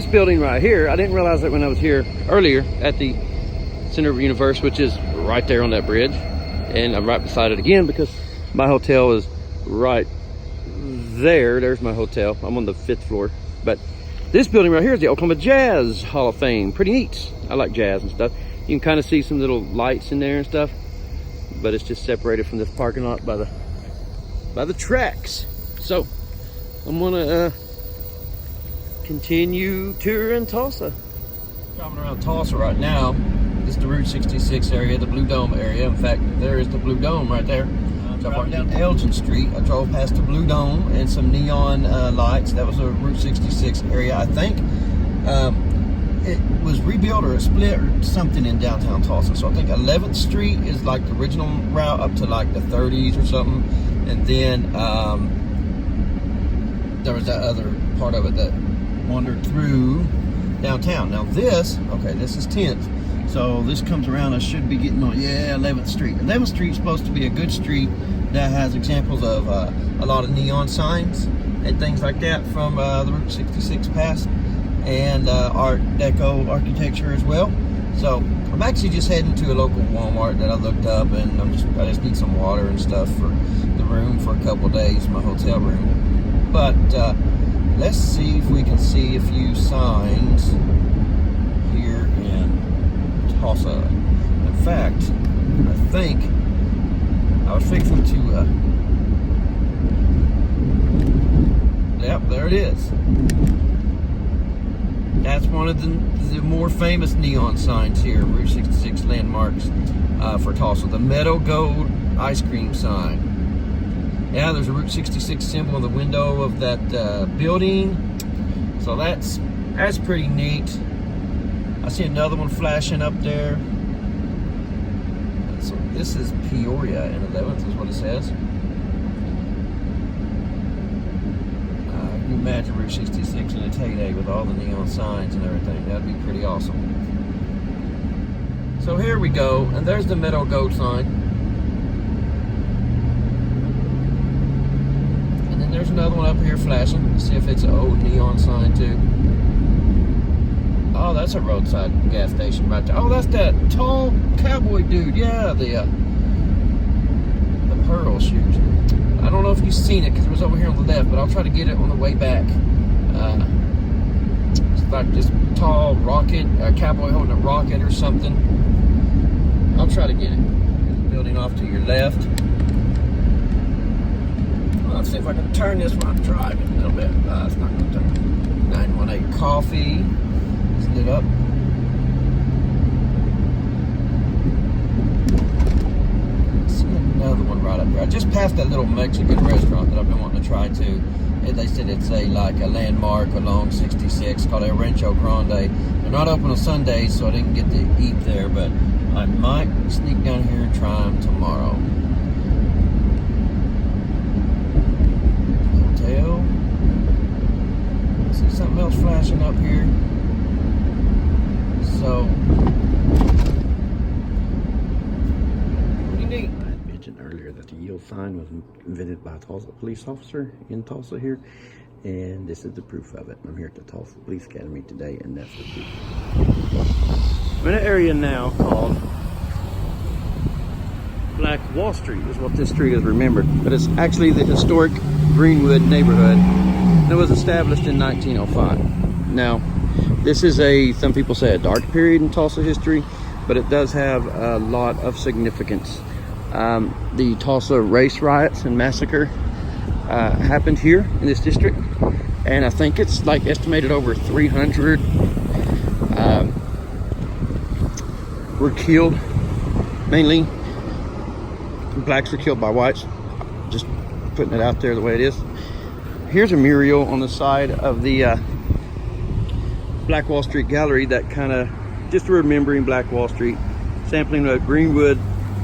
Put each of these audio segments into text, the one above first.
This building right here, I didn't realize that when I was here earlier at the Center of the Universe, which is right there on that bridge, and I'm right beside it again because my hotel is right there. There's my hotel. I'm on the 5th floor. But this building right here is the Oklahoma Jazz Hall of Fame. Pretty neat. I like jazz and stuff. You can kind of see some little lights in there and stuff, but it's just separated from this parking lot by the tracks. So I'm gonna continue touring Tulsa. Driving around Tulsa right now. This is the Route 66 area, the Blue Dome area. In fact, there is the Blue Dome right there. Driving down Elgin Street, I drove past the Blue Dome and some neon lights. That was a Route 66 area, I think. It was rebuilt or split or something in downtown Tulsa. So I think 11th Street is like the original route up to like the 30s or something. And then there was that other part of it that wandered through downtown. Now this is 10th. So this comes around, I should be getting on, 11th Street. 11th Street is supposed to be a good street that has examples of a lot of neon signs and things like that from the Route 66 past, and Art Deco architecture as well. So I'm actually just heading to a local Walmart that I looked up, and I just need some water and stuff for the room for a couple of days, my hotel room. But let's see if we can see a few signs here in Tulsa. In fact, I think I was fixing to yep, there it is. That's one of the more famous neon signs here, Route 66 landmarks for Tulsa. The Meadow Gold ice cream sign. Yeah, there's a Route 66 symbol on the window of that building. So that's pretty neat. I see another one flashing up there. So this is Peoria and 11th is what it says. You imagine Route 66 in its heyday with all the neon signs and everything. That'd be pretty awesome. So here we go, and there's the Meadow Gold sign. And then there's another one up here flashing. Let's see if it's an old neon sign too. Oh, that's a roadside gas station right there. Oh, that's that tall cowboy dude. Yeah, the Pearl shoes. I don't know if you've seen it because it was over here on the left, but I'll try to get it on the way back. It's like this tall rocket, a cowboy holding a rocket or something. I'll try to get it. Building off to your left. Well, let's see if I can turn this while I'm driving a little bit. It's not going to turn. 918 Coffee. Lit up. See another one right up there. I just passed that little Mexican restaurant that I've been wanting to try too. They said it's a landmark along 66 called El Rancho Grande. They're not open on Sundays, so I didn't get to eat there, but I might sneak down here and try them tomorrow. Hotel. I see something else flashing up here. So, pretty neat. I had mentioned earlier that the yield sign was invented by a Tulsa police officer in Tulsa here, and this is the proof of it. I'm here at the Tulsa Police Academy today, and that's the proof. I'm in an area now called Black Wall Street, is what this street is remembered, but it's actually the historic Greenwood neighborhood that was established in 1905. Now, this is some people say a dark period in Tulsa history, but it does have a lot of significance. The Tulsa race riots and massacre happened here in this district, and I think it's like estimated over 300 were killed. Mainly blacks were killed by whites. Just putting it out there the way it is. Here's a mural on the side of the Black Wall Street Gallery that kind of just remembering Black Wall Street, sampling the Greenwood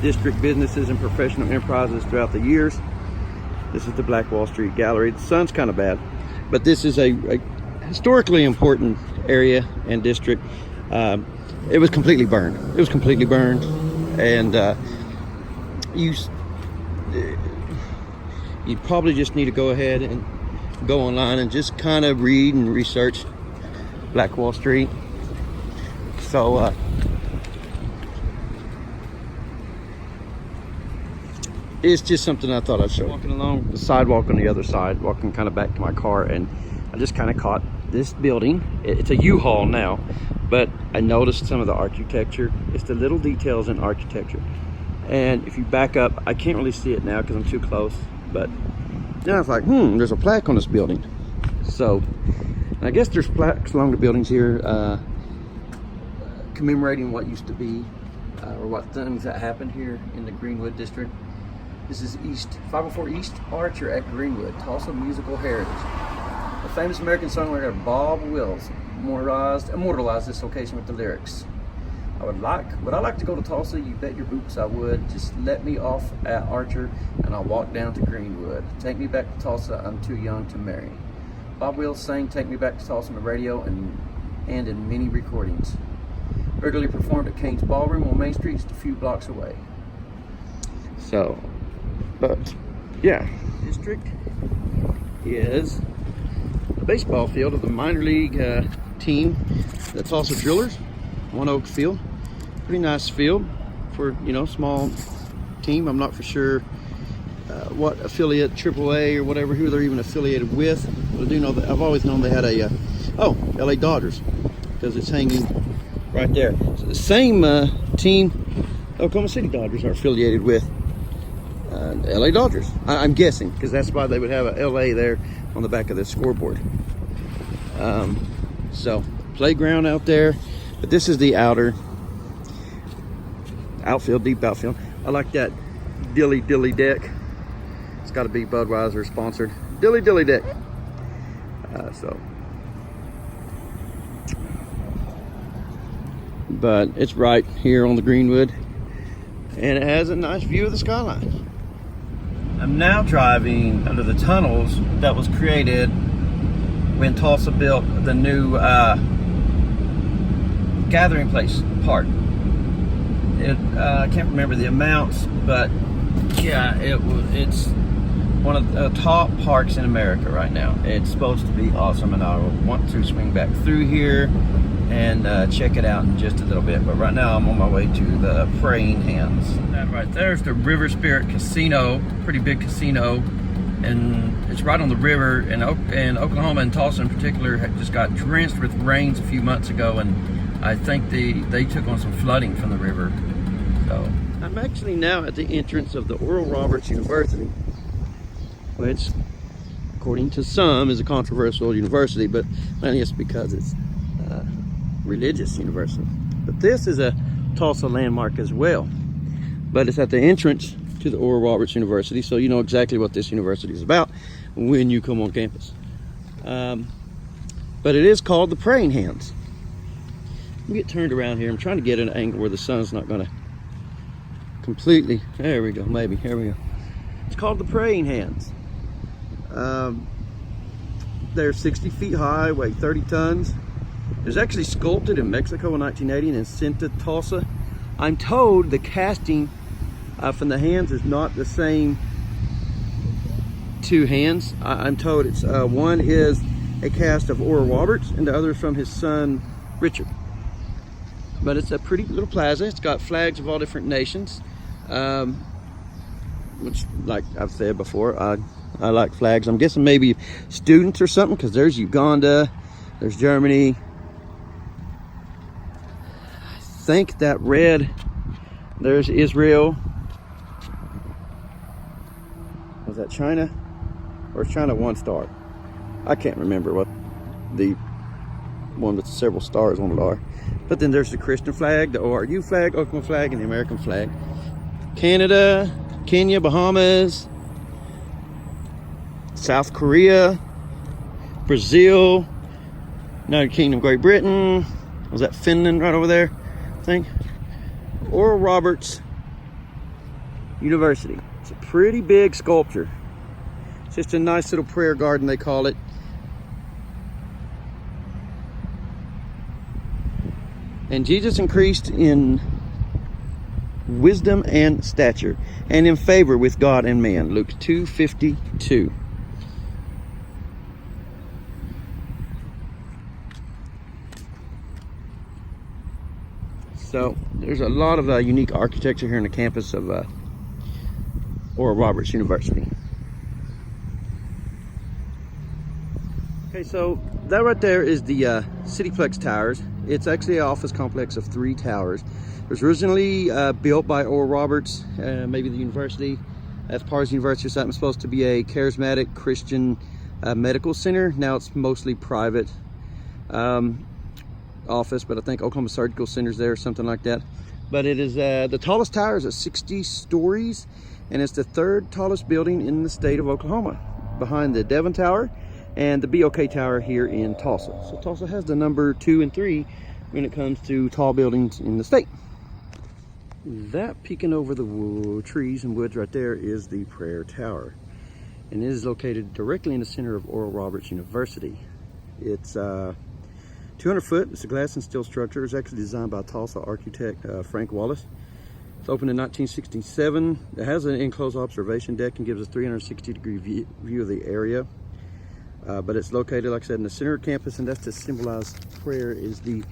district businesses and professional enterprises throughout the years. This is the Black Wall Street Gallery. The sun's kind of bad, but this is a historically important area and district. It was completely burned. It was completely burned, and you probably just need to go ahead and go online and just kind of read and research Black Wall Street. So it's just something I thought I'd show. Walking along the sidewalk on the other side, walking kind of back to my car, and I just kind of caught this building. It's a U-Haul now, but I noticed some of the architecture. It's the little details in architecture. And if you back up, I can't really see it now because I'm too close, but then I was like, there's a plaque on this building. So I guess there's plaques along the buildings here commemorating what used to be or what things that happened here in the Greenwood district. This is 504 East Archer at Greenwood, Tulsa Musical Heritage. The famous American songwriter Bob Wills immortalized this location with the lyrics. Would I like to go to Tulsa? You bet your boots I would. Just let me off at Archer and I'll walk down to Greenwood. Take me back to Tulsa, I'm too young to marry. Bob Wills sang Take Me Back to Tulsa on the radio and in many recordings. Regularly performed at Kane's Ballroom on Main Street, just a few blocks away. So, but yeah, district is the baseball field of the minor league team, the Tulsa Drillers, One Oak Field. Pretty nice field for, small team. I'm not for sure what affiliate, AAA or whatever, who they're even affiliated with. But I do know that I've always known they had a LA Dodgers, because it's hanging right there. So the same team Oklahoma City Dodgers are affiliated with LA Dodgers. I'm guessing, because that's why they would have a LA there on the back of the scoreboard. So playground out there, but this is the outfield, deep outfield. I like that Dilly Dilly deck. It's got to be Budweiser sponsored. Dilly Dilly deck. But it's right here on the Greenwood, and it has a nice view of the skyline. I'm now driving under the tunnels that was created when Tulsa built the new gathering place park. I can't remember the amounts, but yeah, it's one of the top parks in America right now. It's supposed to be awesome, and I want to swing back through here and check it out in just a little bit. But right now I'm on my way to the Praying Hands. That right there's the River Spirit Casino, pretty big casino, and it's right on the river. And Oklahoma and Tulsa in particular just got drenched with rains a few months ago, and I think they took on some flooding from the river. So I'm actually now at the entrance of the Oral Roberts University, which according to some is a controversial university, but mainly it's because it's religious university. But this is a Tulsa landmark as well, but it's at the entrance to the Oral Roberts University, so you know exactly what this university is about when you come on campus. But it is called the Praying Hands. Let me get turned around here. I'm trying to get an angle where the sun's not going to completely, there we go, maybe, here we go. It's called the Praying Hands. They're 60 feet high, weigh 30 tons. It was actually sculpted in Mexico in 1980 and sent to Tulsa. I'm told the casting from the hands is not the same two hands. I'm told it's one is a cast of Oral Roberts and the other from his son Richard. But it's a pretty little plaza. It's got flags of all different nations, which, like I've said before, I like flags. I'm guessing maybe students or something, because there's Uganda, there's Germany. I think that red, there's Israel. Was that China? Or is China one star? I can't remember what the one with several stars on it are. But then there's the Christian flag, the ORU flag, Oklahoma flag, and the American flag. Canada, Kenya, Bahamas, South Korea, Brazil, United Kingdom, Great Britain. Was that Finland right over there? I think. Oral Roberts University. It's a pretty big sculpture. It's just a nice little prayer garden, they call it. And Jesus increased in wisdom and stature, and in favor with God and man. Luke 2:52. So there's a lot of unique architecture here in the campus of Oral Roberts University. Okay, so that right there is the Cityplex Towers. It's actually an office complex of 3 towers. It was originally built by Oral Roberts, maybe the university, as part of the university or something. It's supposed to be a charismatic Christian medical center. Now it's mostly private office, but I think Oklahoma Surgical Center's there or something like that. But it is the tallest tower is at 60 stories, and it's the 3rd tallest building in the state of Oklahoma, behind the Devon Tower and the BOK Tower here in Tulsa. So Tulsa has the number 2 and 3 when it comes to tall buildings in the state. That peeking over the trees and woods right there is the Prayer Tower, and it is located directly in the center of Oral Roberts University. It's 200 foot. It's a glass and steel structure. It's actually designed by Tulsa architect Frank Wallace. It's opened in 1967. It has an enclosed observation deck and gives us 360-degree view of the area. But it's located, like I said, in the center of campus, and that's to symbolize prayer is the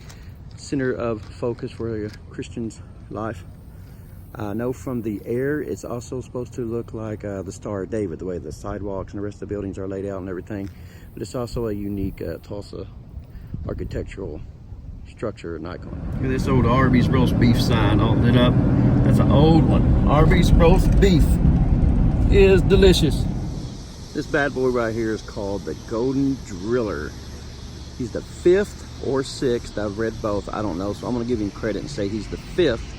center of focus for a Christian's life. I know from the air, it's also supposed to look like the Star of David, the way the sidewalks and the rest of the buildings are laid out and everything. But it's also a unique Tulsa architectural structure and icon. Look at this old Arby's roast beef sign all lit up. That's an old one. Arby's roast beef is delicious. This bad boy right here is called the Golden Driller. He's the 5th or 6th. I've read both. I don't know, so I'm going to give him credit and say he's the 5th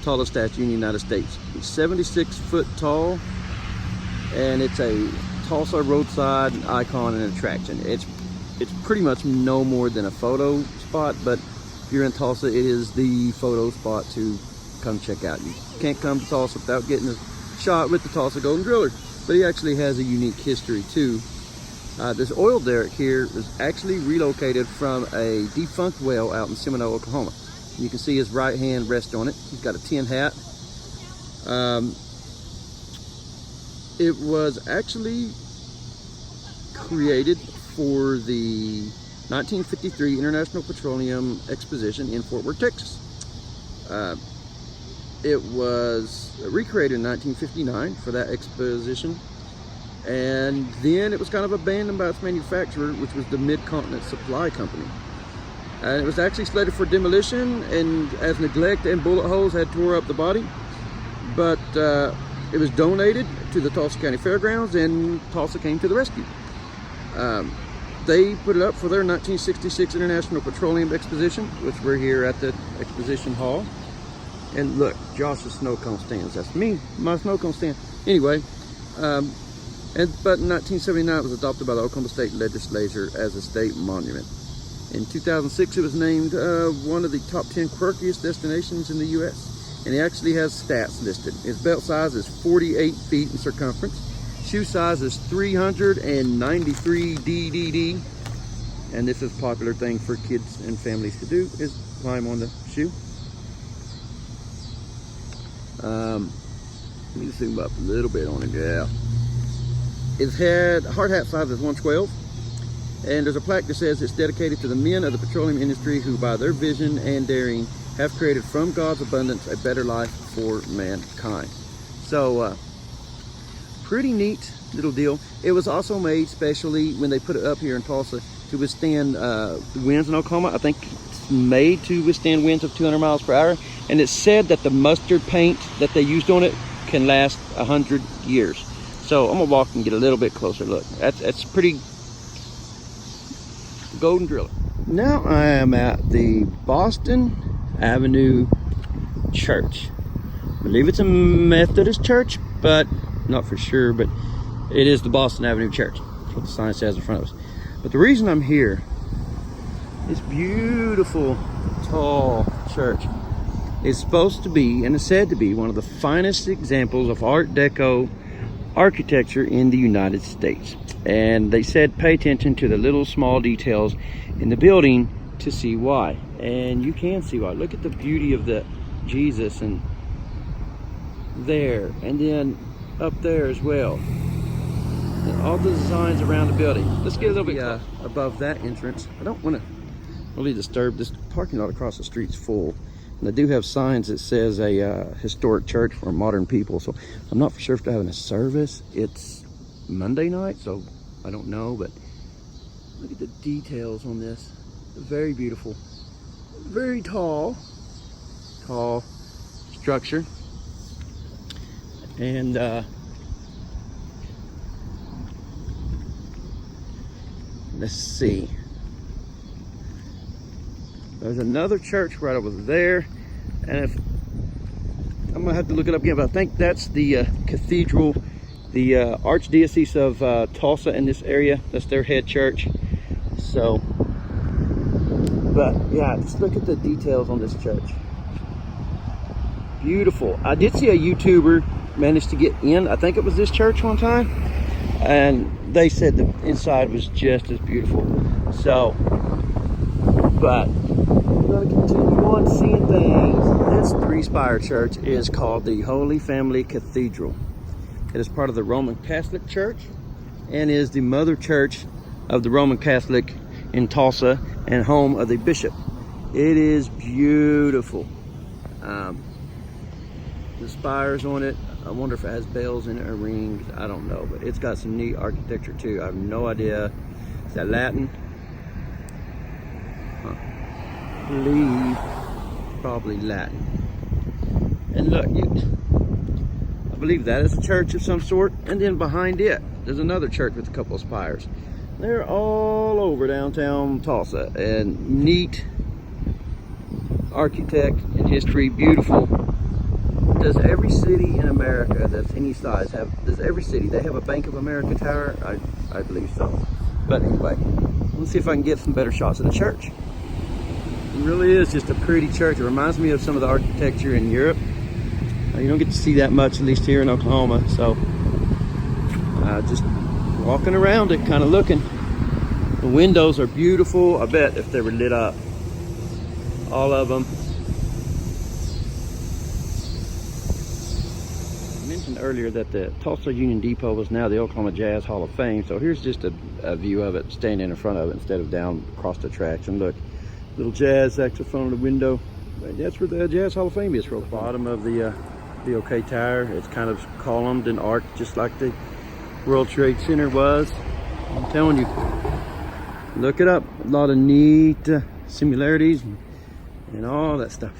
tallest statue in the United States. He's 76 foot tall, and it's a Tulsa roadside icon and attraction. It's pretty much no more than a photo spot, but if you're in Tulsa, it is the photo spot to come check out. You can't come to Tulsa without getting a shot with the Tulsa Golden Driller. But he actually has a unique history too. This oil derrick here was actually relocated from a defunct well out in Seminole, Oklahoma. You can see his right hand rest on it. He's got a tin hat. It was actually created for the 1953 International Petroleum Exposition in Fort Worth, Texas. It was recreated in 1959 for that exposition, and then it was kind of abandoned by its manufacturer, which was the Mid-Continent Supply Company. And it was actually slated for demolition, and as neglect and bullet holes had tore up the body, but it was donated to the Tulsa County Fairgrounds, and Tulsa came to the rescue. They put it up for their 1966 International Petroleum Exposition, which we're here at the Exposition Hall. And look, Josh's snow cone stands. That's me, my snow cone stand. Anyway, but in 1979 it was adopted by the Oklahoma State Legislature as a state monument. In 2006 it was named one of the top 10 quirkiest destinations in the U.S. And it actually has stats listed. Its belt size is 48 feet in circumference. Shoe size is 393 DDD. And this is a popular thing for kids and families to do, is climb on the shoe. Let me zoom up a little bit on it. Yeah, its hard hat size is 112, and there's a plaque that says it's dedicated to the men of the petroleum industry who, by their vision and daring, have created from God's abundance a better life for mankind. So, pretty neat little deal. It was also made specially when they put it up here in Tulsa to withstand the winds in Oklahoma. I think it's made to withstand winds of 200 miles per hour. And it's said that the mustard paint that they used on it can last 100 years. So I'm gonna walk and get a little bit closer look. That's pretty. Golden Driller. Now I am at the Boston Avenue Church. I believe it's a Methodist church, but not for sure, but it is the Boston Avenue Church. That's what the sign says in front of us. But the reason I'm here, this beautiful, tall church is supposed to be, and is said to be, one of the finest examples of Art Deco architecture in the United States. And they said pay attention to the little small details in the building to see why. And you can see why. Look at the beauty of the Jesus, and there, and then up there as well. And all the designs around the building. Let's get a little bit above that entrance. I don't want to really disturb this parking lot across the street's full. They do have signs that says a historic church for modern people. So I'm not for sure if they're having a service. It's Monday night, so I don't know. But look at the details on this. Very beautiful. Very tall structure. And let's see. There's another church right over there, and if I'm gonna have to look it up again, but I think that's the Cathedral, the Archdiocese of Tulsa in this area. That's their head church. So, but yeah, just look at the details on this church. Beautiful. I did see a YouTuber managed to get in. I think it was this church one time, and they said the inside was just as beautiful. So, but we're going to continue on seeing things. This three-spire church is called the Holy Family Cathedral. It is part of the Roman Catholic Church and is the mother church of the Roman Catholic in Tulsa and home of the bishop. It is beautiful. The spires on it, I wonder if it has bells in it or rings. I don't know, but it's got some neat architecture too. I have no idea. Is that Latin? I believe probably Latin. And look, I believe that is a church of some sort. And then behind it, there's another church with a couple of spires. They're all over downtown Tulsa, and neat architect and history, beautiful. Does every city in America that's any size does every city, they have a Bank of America tower? I believe so. But anyway, let's see if I can get some better shots of the church. It really is just a pretty church. It reminds me of some of the architecture in Europe. You don't get to see that much, at least here in Oklahoma. So just walking around it, kind of looking. The windows are beautiful. I bet if they were lit up, all of them. I mentioned earlier that the Tulsa Union Depot was now the Oklahoma Jazz Hall of Fame. So here's just a view of it, standing in front of it instead of down across the tracks. And look, little jazz saxophone in the window. That's where the Jazz Hall of Fame is. From the bottom of the OK Tower, it's kind of columned and arched just like the World Trade Center was. I'm telling you, look it up. A lot of neat similarities and all that stuff.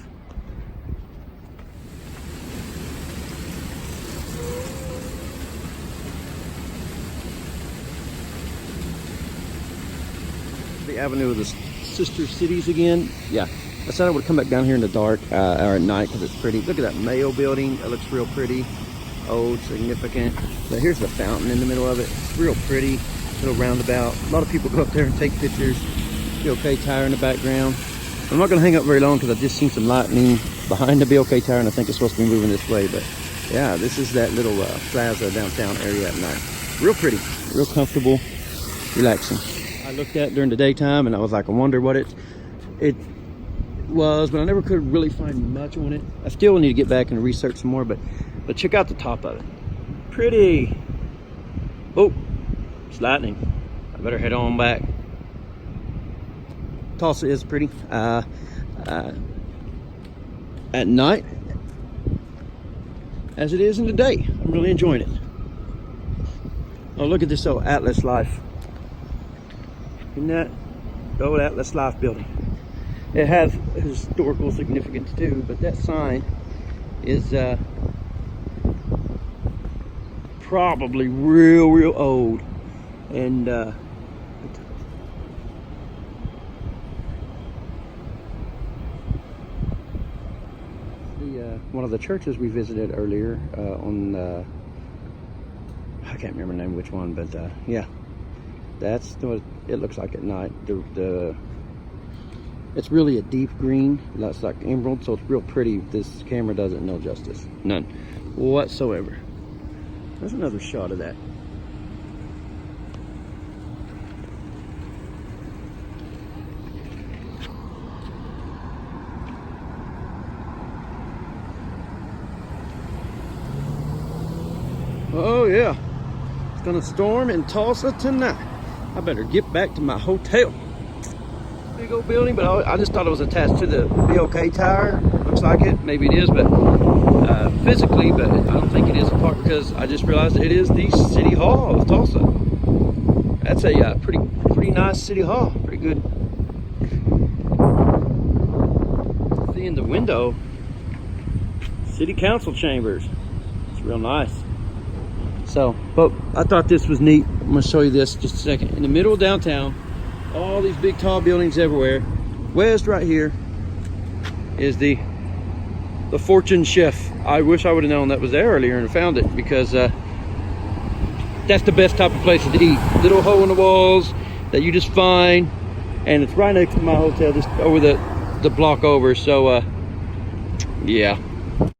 The Avenue of the Sister Cities again. Yeah, I said I would come back down here in the dark or at night because it's pretty. Look at that Mayo building. It looks real pretty. Old, significant. But here's the fountain in the middle of it. It's real pretty. Little roundabout. A lot of people go up there and take pictures. BOK Tower in the background. I'm not going to hang up very long because I've just seen some lightning behind the BOK Tower, and I think it's supposed to be moving this way. But yeah, this is that little plaza downtown area at night. Real pretty, real comfortable, relaxing. I looked at it during the daytime and I was like, I wonder what it was, but I never could really find much on it. I still need to get back and research some more, but check out the top of it. Pretty. Oh, it's lightning. I better head on back. Tulsa is pretty. At night, as it is in the day. I'm really enjoying it. Oh, look at this old Atlas Life. Isn't that the old Atlas Life building? It has historical significance too, but that sign is probably real old. And one of the churches we visited earlier on I can't remember the name of which one, but yeah, that's what it looks like at night. It's really a deep green. That's like emerald, so it's real pretty. This camera does it no justice, none whatsoever. There's another shot of that. Oh yeah, it's gonna storm in Tulsa tonight. I better get back to my hotel. Big old building, but I just thought it was attached to the BOK Tower. looks like it. Maybe it is, but physically, but I don't think it is a park because I just realized it is the City Hall of Tulsa. That's a pretty nice City Hall. Pretty good. See in the window, City Council chambers. It's real nice. So, but I thought this was neat. I'm gonna show you this just a second. In the middle of downtown, all these big tall buildings everywhere. Wedged right here is the Fortune Chef. I wish I would have known that was there earlier and found it, because that's the best type of place to eat. Little hole in the walls that you just find, and it's right next to my hotel, just over the block over. So yeah.